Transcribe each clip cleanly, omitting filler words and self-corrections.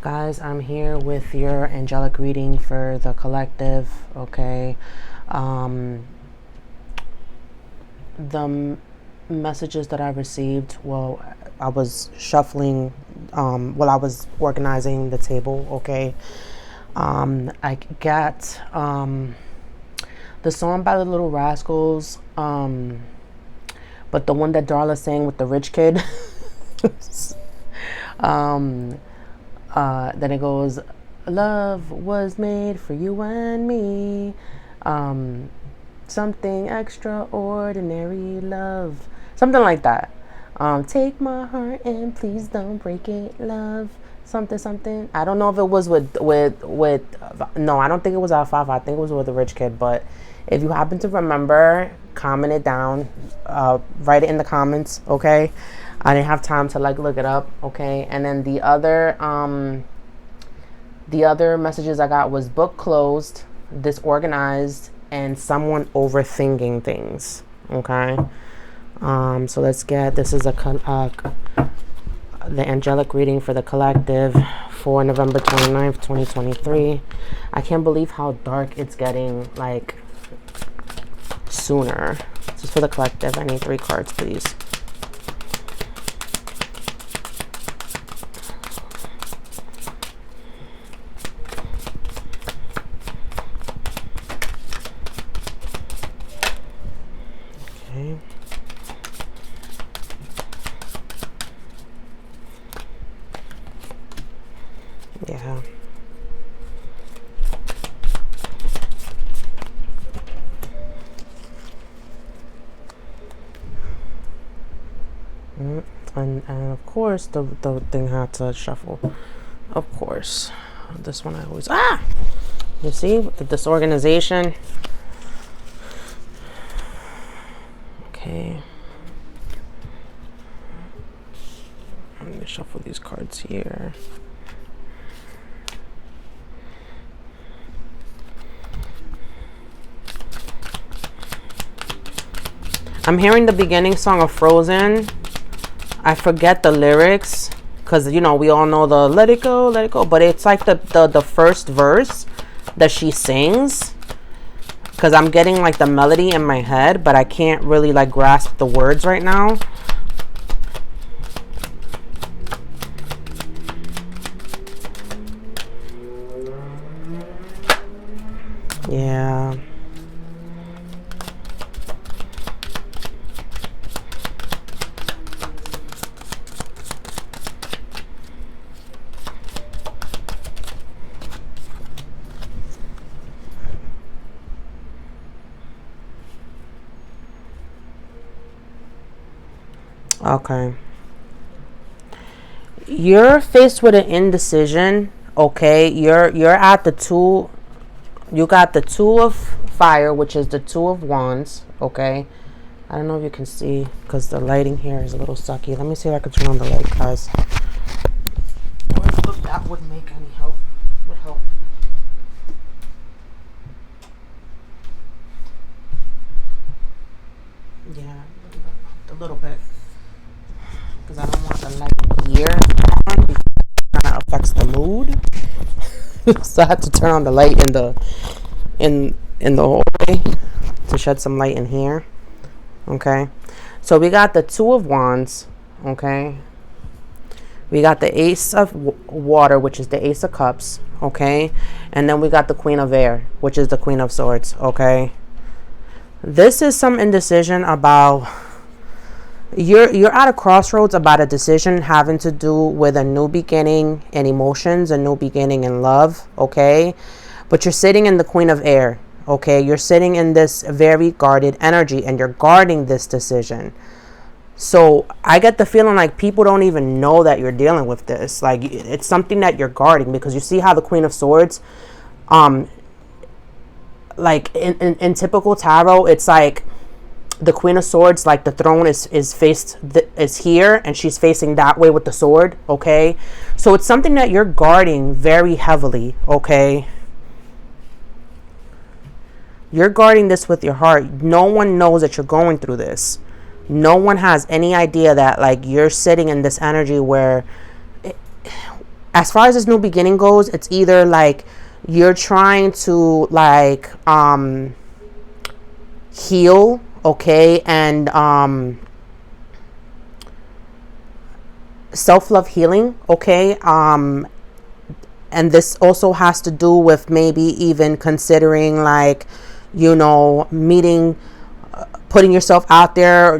Guys, I'm here with your angelic reading for the collective. Okay. The messages that I received, well, I was shuffling, I was organizing the table. Okay. I got the song by the Little Rascals, but the one that Darla sang with the rich kid. Then it goes, love was made for you and me. Something extraordinary love. Something like that. Take my heart and please don't break it, love. Something. I don't know if it was with no, I don't think it was Alfalfa. I think it was with the rich kid. But if you happen to remember, comment it down. Write it in the comments, okay? I didn't have time to look it up, okay? And then the other messages I got was book closed, disorganized, and someone overthinking things, okay? So let's get, this is the angelic reading for the collective for November 29th, 2023. I can't believe how dark it's getting, sooner. This is for the collective. I need 3 cards, please. Okay. Yeah. And of course the thing had to shuffle. Of course. This one I always you see the disorganization. Okay. I'm gonna shuffle these cards here. I'm hearing the beginning song of Frozen. I forget the lyrics because, we all know the let it go, but it's like the first verse that she sings, because I'm getting the melody in my head, but I can't really grasp the words right now. Yeah. Okay. You're faced with an indecision. Okay. You're at the 2. You got the 2 of fire, which is the 2 of wands. Okay. I don't know if you can see because the lighting here is a little sucky. Let me see if I can turn on the light, guys. If that would make any help. Would help. Yeah, a little bit. Because I don't want the light here on because it kind of affects the mood. So I have to turn on the light in the hallway to shed some light in here. Okay. So we got the 2 of wands. Okay. We got the ace of water, which is the ace of cups. Okay. And then we got the queen of air, which is the queen of swords. Okay. This is some indecision about you're at a crossroads about a decision having to do with a new beginning in emotions, a new beginning in love. Okay. But you're sitting in the queen of air. Okay. You're sitting in this very guarded energy and you're guarding this decision. So I get the feeling people don't even know that you're dealing with this. It's something that you're guarding, because you see how the queen of swords, in typical tarot, it's the queen of swords, the throne is here and she's facing that way with the sword. Okay. So it's something that you're guarding very heavily. Okay. You're guarding this with your heart. No one knows that you're going through this. No one has any idea that you're sitting in this energy where as far as this new beginning goes, it's either like you're trying to like heal, okay, and self-love healing, okay, and this also has to do with maybe even considering like, meeting, putting yourself out there,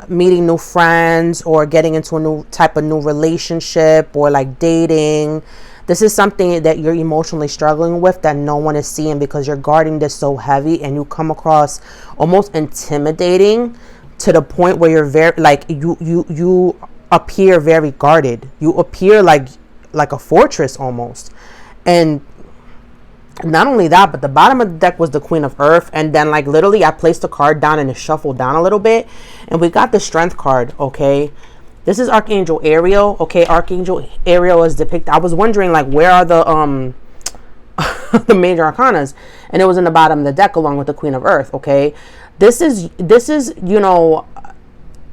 meeting new friends or getting into a new relationship or like dating. This is something that you're emotionally struggling with that no one is seeing because you're guarding this so heavy, and you come across almost intimidating to the point where you're very like you appear very guarded. You appear like a fortress almost. And not only that, but the bottom of the deck was the Queen of Earth, and then like literally I placed the card down and it shuffled down a little bit, and we got the Strength card. Okay, this is Archangel Ariel. Okay, Archangel Ariel is depicted. I was wondering like where are the the major arcanas, and it was in the bottom of the deck along with the Queen of Earth. Okay, this is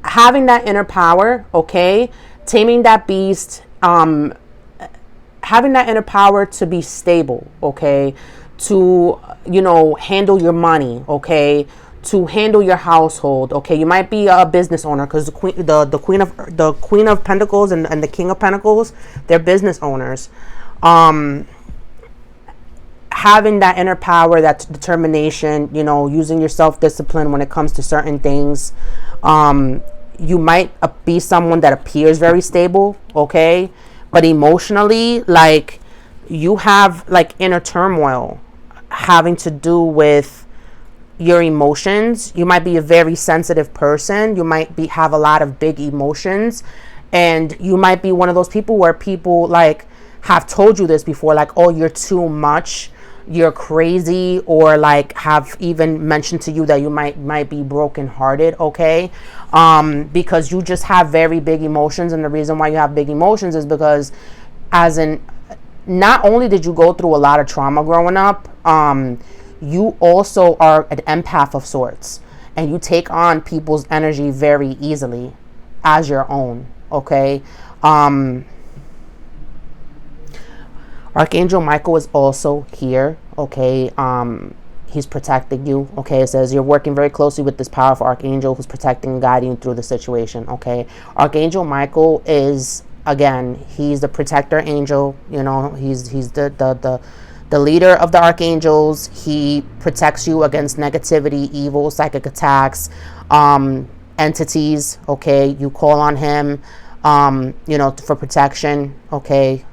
having that inner power. Okay, taming that beast, having that inner power to be stable, okay, to handle your money, okay, to handle your household, okay. You might be a business owner because the Queen of Pentacles and the King of Pentacles, they're business owners. Having that inner power, that determination, using your self-discipline when it comes to certain things. You might be someone that appears very stable, okay, but emotionally, like, you have like inner turmoil having to do with your emotions. You might be a very sensitive person. You might have a lot of big emotions, and you might be one of those people where people like have told you this before, like, oh, you're too much, you're crazy, or like have even mentioned to you that you might be brokenhearted, okay, because you just have very big emotions. And the reason why you have big emotions is because not only did you go through a lot of trauma growing up, you also are an empath of sorts, and you take on people's energy very easily as your own, okay. Archangel Michael is also here, okay. He's protecting you, okay. It says you're working very closely with this powerful archangel who's protecting and guiding you through the situation, okay. Archangel Michael is, again, he's the protector angel. He's the leader of the archangels. He protects you against negativity, evil, psychic attacks, entities, okay. You call on him, for protection, okay.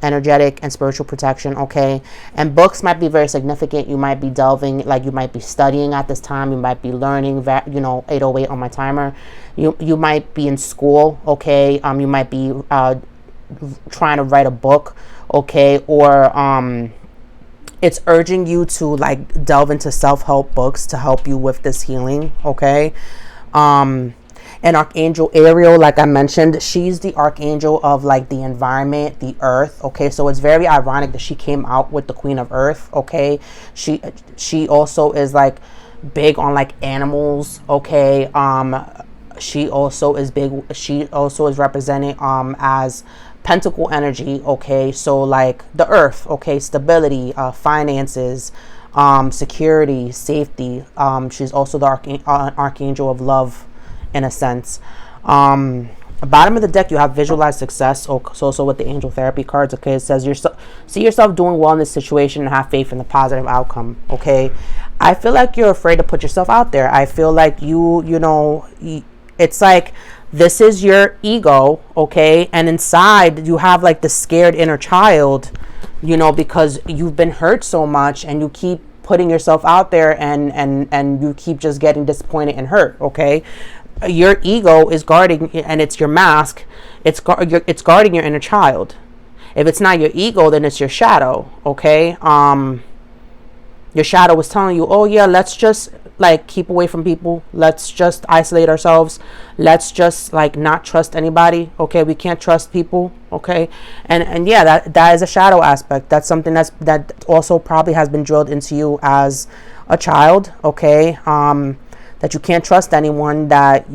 Energetic and spiritual protection, okay. And books might be very significant. You might be delving, like you might be studying at this time. You might be learning, 808 on my timer. You might be in school, okay. You might be trying to write a book, okay, or it's urging you to like delve into self-help books to help you with this healing, okay. And Archangel Ariel, like I mentioned, she's the archangel of like the environment, the earth, okay. So it's very ironic that she came out with the Queen of Earth, okay. She also is like big on like animals, okay. She also is representing as pentacle energy, okay. So like the earth, okay, stability, finances, security, safety. She's also the archangel of love, in a sense. Bottom of the deck, you have visualize success. So also with the angel therapy cards, okay, it says see yourself doing well in this situation and have faith in the positive outcome, okay. I feel like you're afraid to put yourself out there. I feel like it's like this is your ego, okay, and inside you have like the scared inner child, because you've been hurt so much and you keep putting yourself out there and you keep just getting disappointed and hurt, okay. Your ego is guarding, and it's your mask. It's guarding your inner child. If it's not your ego, then it's your shadow, okay. Your shadow is telling you, oh yeah, let's just like keep away from people. Let's just isolate ourselves. Let's just like not trust anybody, okay. We can't trust people, okay. And yeah, that is a shadow aspect. That's something that also probably has been drilled into you as a child, okay. That you can't trust anyone, that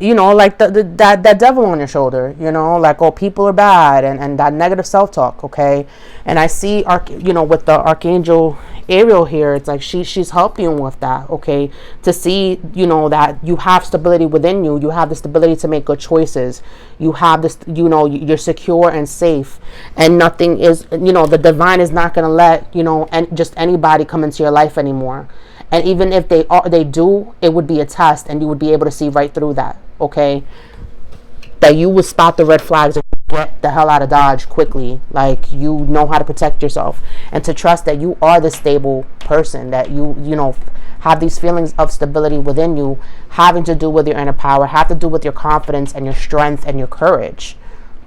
like that devil on your shoulder, like, oh, people are bad, and that negative self-talk. Okay. And I see with the archangel Ariel here, it's like she's helping you with that. Okay. To see, that you have stability within you. You have the stability to make good choices. You have this, you're secure and safe, and nothing is, the divine is not going to let, and just anybody come into your life anymore. And even if they do, it would be a test, and you would be able to see right through that. Okay. That you would spot the red flags and get the hell out of Dodge quickly. Like, you know how to protect yourself, and to trust that you are the stable person, that you have these feelings of stability within you, having to do with your inner power, have to do with your confidence and your strength and your courage.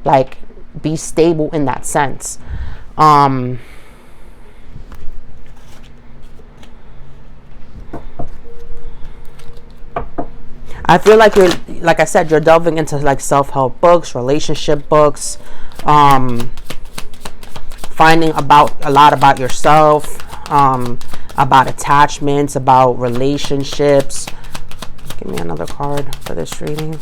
Like, be stable in that sense. I feel like like I said, you're delving into like self-help books, relationship books, finding a lot about yourself, about attachments, about relationships. Give me another card for this reading.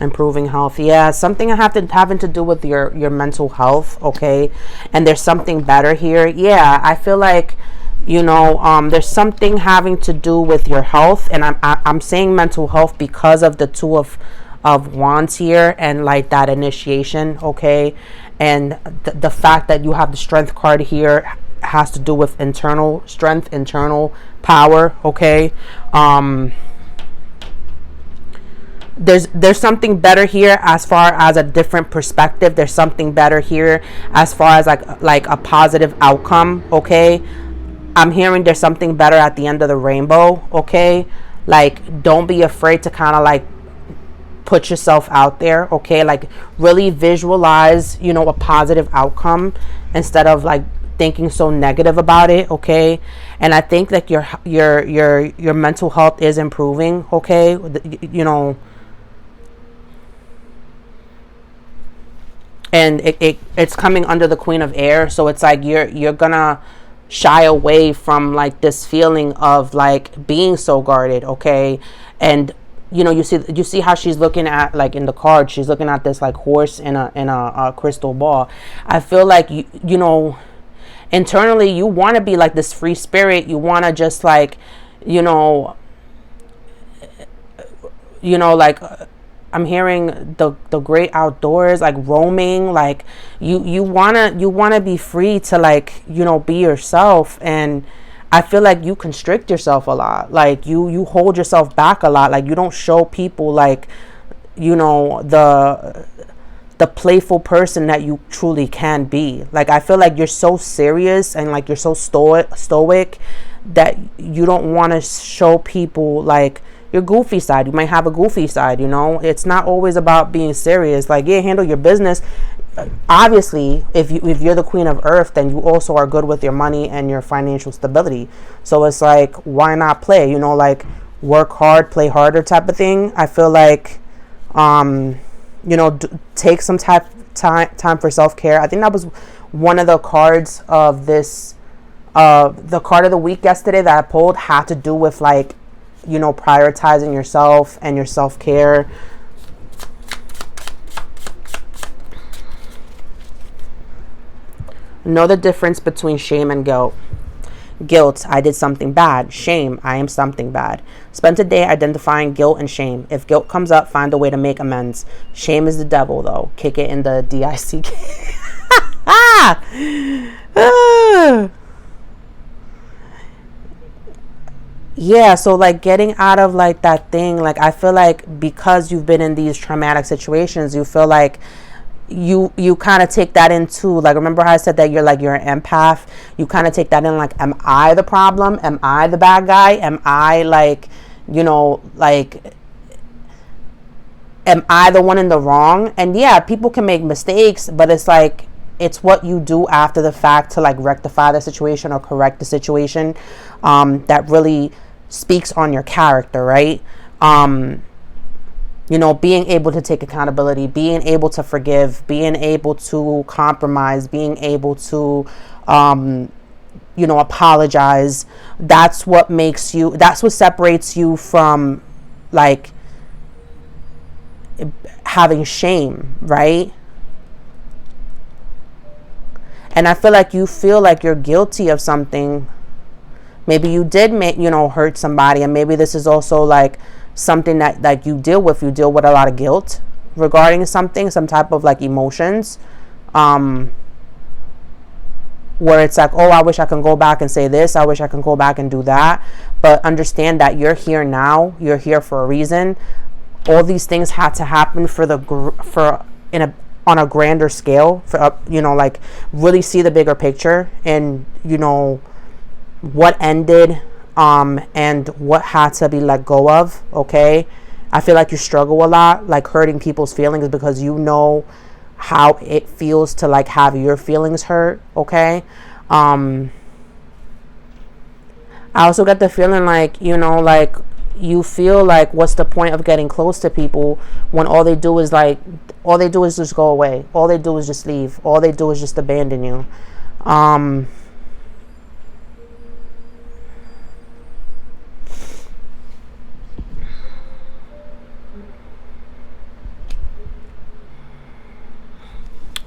Improving health. Yeah, something having to do with your mental health. Okay. And there's something better here. Yeah, I feel like there's something having to do with your health, and I'm saying mental health because of the two of wands here, and like that initiation. Okay. And the fact that you have the strength card here has to do with internal strength, internal power. Okay. There's something better here as far as a different perspective. There's something better here as far as like a positive outcome. Okay. I'm hearing there's something better at the end of the rainbow. Okay. Like, don't be afraid to kind of like put yourself out there. Okay. Like, really visualize, a positive outcome instead of like thinking so negative about it. Okay. And I think that your mental health is improving. Okay. And it's coming under the Queen of Air, so it's like you're gonna shy away from like this feeling of like being so guarded. Okay. And you see how she's looking at, like in the card, she's looking at this like horse in a crystal ball. I feel like internally you want to be like this free spirit. You want to just like like I'm hearing the great outdoors, like roaming, like you wanna be free to like be yourself. And I feel like you constrict yourself a lot, like you hold yourself back a lot, like you don't show people like the playful person that you truly can be. Like, I feel like you're so serious and like you're so stoic that you don't want to show people like your goofy side. You might have a goofy side. It's not always about being serious. Like, yeah, handle your business. Obviously, if you're the Queen of Earth, then you also are good with your money and your financial stability. So it's like, why not play? Like, work hard, play harder type of thing. I feel like take some time for self-care. I think that was one of the cards of this the card of the week yesterday that I pulled had to do with like prioritizing yourself and your self-care. Know the difference between shame and guilt. Guilt, I did something bad. Shame, I am something bad. Spend a day identifying guilt and shame. If guilt comes up, find a way to make amends. Shame is the devil, though. Kick it in the DICK. Yeah, so like getting out of like that thing, like I feel like because you've been in these traumatic situations, you feel like you kind of take that into, like, remember how I said that you're an empath? You kind of take that in like, am I the problem? Am I the bad guy? Am I like, like, am I the one in the wrong? And yeah, people can make mistakes, but it's like, it's what you do after the fact to like rectify the situation or correct the situation that really speaks on your character, right? Being able to take accountability, being able to forgive, being able to compromise, being able to apologize. That's what separates you from like having shame, right? And I feel like you feel like you're guilty of something. Maybe you did hurt somebody, and maybe this is also like something that you deal with. You deal with a lot of guilt regarding something, some type of like emotions, where it's like, oh, I wish I can go back and say this. I wish I can go back and do that. But understand that you're here now. You're here for a reason. All these things had to happen on a grander scale, for like really see the bigger picture, and what ended and what had to be let go of. Okay, I feel like you struggle a lot, like hurting people's feelings, because you know how it feels to like have your feelings hurt. Okay, I also get the feeling like like you feel like, what's the point of getting close to people when all they do is just go away, all they do is just leave, all they do is just abandon you.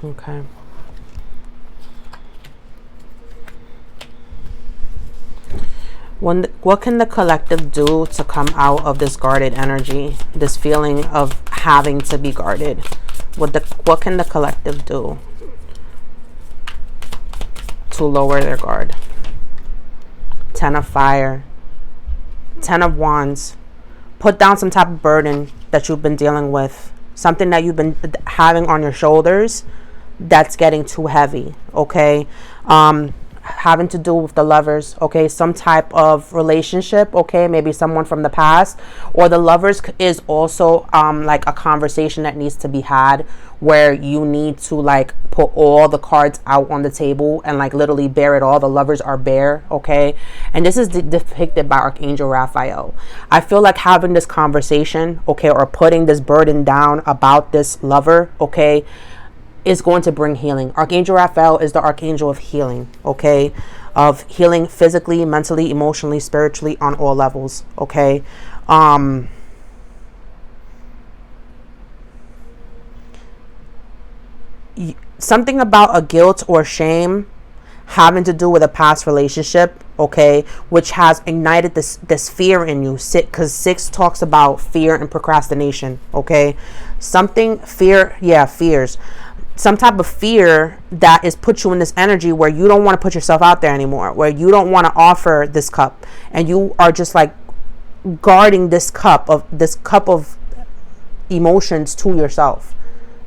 Okay. What can the collective do to come out of this guarded energy, this feeling of having to be guarded? What can the collective do to lower their guard? 10 of fire, 10 of wands. Put down some type of burden that you've been dealing with, something that you've been having on your shoulders that's getting too heavy. Okay, having to do with the Lovers. Okay, some type of relationship. Okay, maybe someone from the past, or the Lovers is also like a conversation that needs to be had, where you need to like put all the cards out on the table and like literally bare it all. The Lovers are bare. Okay, and this is depicted by Archangel Raphael. I feel like having this conversation, okay, or putting this burden down about this lover, okay, is going to bring healing. Archangel Raphael is the archangel of healing, okay? Of healing physically, mentally, emotionally, spiritually, on all levels, okay? Something about a guilt or shame having to do with a past relationship, okay, which has ignited this fear in you, because 6 talks about fear and procrastination, okay? Fears. Some type of fear that is put you in this energy where you don't want to put yourself out there anymore, where you don't want to offer this cup, and you are just like guarding this cup of emotions to yourself.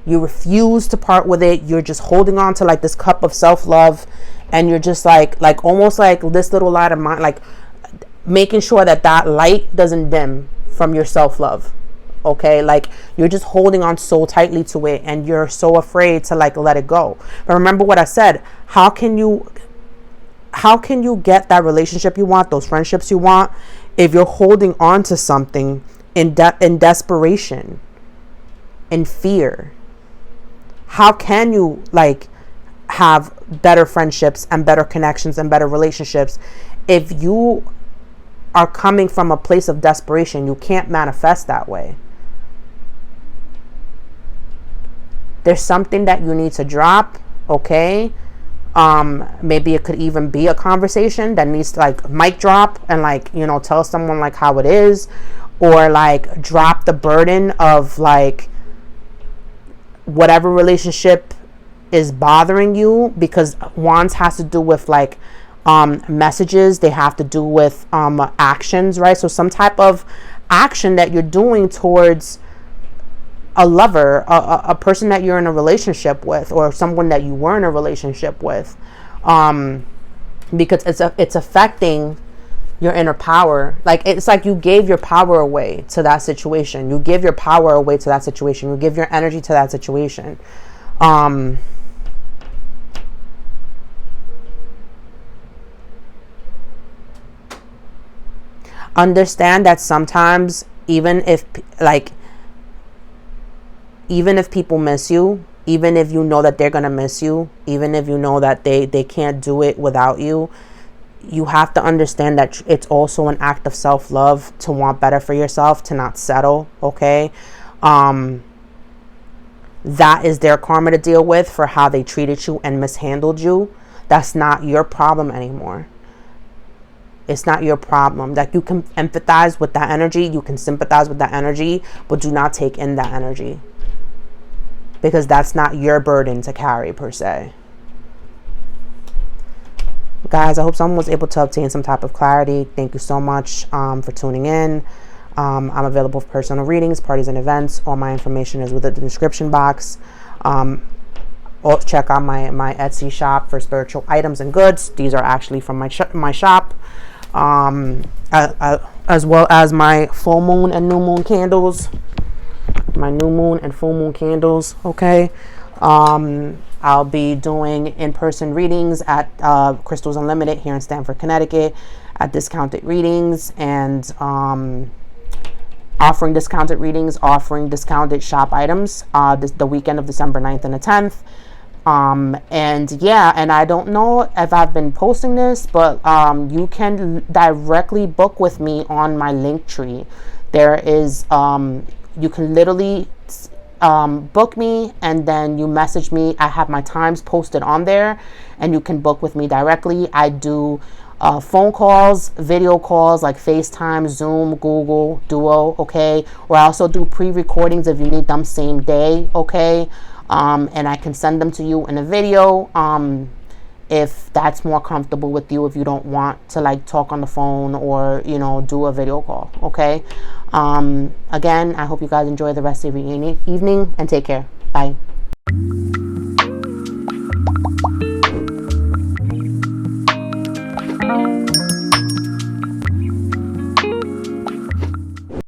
You refuse to part with it. You're just holding on to like this cup of self-love, and you're just like almost like this little light of mine, like making sure that light doesn't dim from your self-love. Okay, like you're just holding on so tightly to it, and you're so afraid to like let it go. But remember what I said. How can you get that relationship you want, those friendships you want, if you're holding on to something in desperation, in fear? How can you like have better friendships and better connections and better relationships if you are coming from a place of desperation? You can't manifest that way. There's something that you need to drop, okay? Maybe it could even be a conversation that needs to like mic drop and like, tell someone like how it is, or like drop the burden of like whatever relationship is bothering you, because wands has to do with like messages. They have to do with actions, right? So some type of action that you're doing towards a lover, a person that you're in a relationship with, or someone that you were in a relationship with, because it's affecting your inner power. Like it's like you gave your power away to that situation. You give your power away to that situation. You give your energy to that situation. Understand that sometimes even if people miss you, even if you know that they're gonna miss you, even if you know that they can't do it without you, you have to understand that it's also an act of self-love to want better for yourself, to not settle, okay? That is their karma to deal with for how they treated you and mishandled you. That's not your problem anymore. It's not your problem. That you can empathize with that energy, you can sympathize with that energy, but do not take in that energy, because that's not your burden to carry per se. Guys, I hope someone was able to obtain some type of clarity. Thank you so much for tuning in. I'm available for personal readings, parties, and events. All my information is within the description box. Or check out my Etsy shop for spiritual items and goods. These are actually from my shop. As well as my full moon and new moon candles. My new moon and full moon candles, okay? I'll be doing in-person readings at Crystals Unlimited here in Stamford, Connecticut, at discounted readings, and offering discounted readings, offering discounted shop items the weekend of December 9th and the 10th. And yeah, and I don't know if I've been posting this, but you can directly book with me on my Linktree. There is, you can literally book me, and then you message me. I have my times posted on there, and you can book with me directly. I do phone calls, video calls like FaceTime, Zoom, Google, Duo, okay? Or I also do pre-recordings if you need them same day, okay? And I can send them to you in a video if that's more comfortable with you, if you don't want to like talk on the phone or, you know, do a video call, okay? Again, I hope you guys enjoy the rest of your evening and take care. Bye.